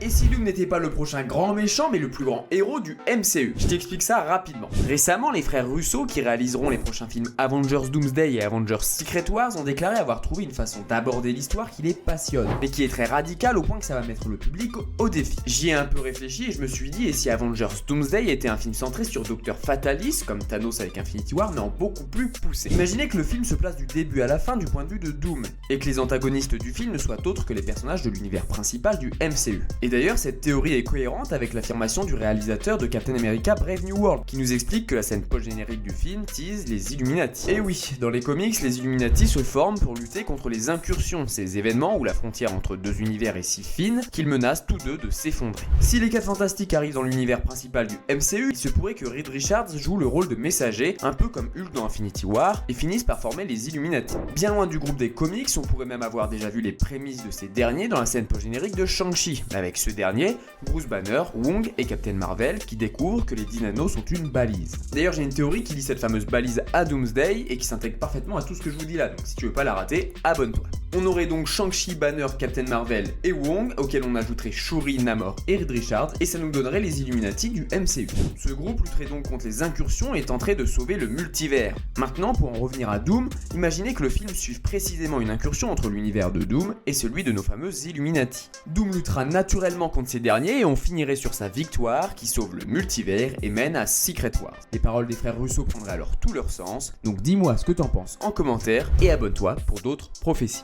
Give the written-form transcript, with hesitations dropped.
Et si Doom n'était pas le prochain grand méchant mais le plus grand héros du MCU? Je t'explique ça rapidement. Récemment, les frères Russo, qui réaliseront les prochains films Avengers Doomsday et Avengers Secret Wars, ont déclaré avoir trouvé une façon d'aborder l'histoire qui les passionne, mais qui est très radicale au point que ça va mettre le public au défi. J'y ai un peu réfléchi et je me suis dit, et si Avengers Doomsday était un film centré sur Dr. Fatalis, comme Thanos avec Infinity War, mais en beaucoup plus poussé? Imaginez que le film se place du début à la fin du point de vue de Doom, et que les antagonistes du film ne soient autres que les personnages de l'univers principal du MCU. Et d'ailleurs, cette théorie est cohérente avec l'affirmation du réalisateur de Captain America Brave New World, qui nous explique que la scène post-générique du film tease les Illuminati. Et oui, dans les comics, les Illuminati se forment pour lutter contre les incursions, ces événements où la frontière entre deux univers est si fine qu'ils menacent tous deux de s'effondrer. Si les 4 Fantastiques arrivent dans l'univers principal du MCU, il se pourrait que Reed Richards joue le rôle de messager, un peu comme Hulk dans Infinity War, et finisse par former les Illuminati. Bien loin du groupe des comics, on pourrait même avoir déjà vu les prémices de ces derniers dans la scène post-générique de Shang-Chi, avec ce dernier, Bruce Banner, Wong et Captain Marvel qui découvrent que les 10 nanos sont une balise. D'ailleurs, j'ai une théorie qui lie cette fameuse balise à Doomsday et qui s'intègre parfaitement à tout ce que je vous dis là, donc si tu veux pas la rater, abonne-toi. On aurait donc Shang-Chi, Banner, Captain Marvel et Wong, auxquels on ajouterait Shuri, Namor et Reed Richards, et ça nous donnerait les Illuminati du MCU. Ce groupe lutterait donc contre les incursions et tenterait de sauver le multivers. Maintenant, pour en revenir à Doom, imaginez que le film suive précisément une incursion entre l'univers de Doom et celui de nos fameux Illuminati. Doom luttera naturellement contre ces derniers et on finirait sur sa victoire qui sauve le multivers et mène à Secret Wars. Les paroles des frères Russo prendraient alors tout leur sens, donc dis-moi ce que t'en penses en commentaire et abonne-toi pour d'autres prophéties.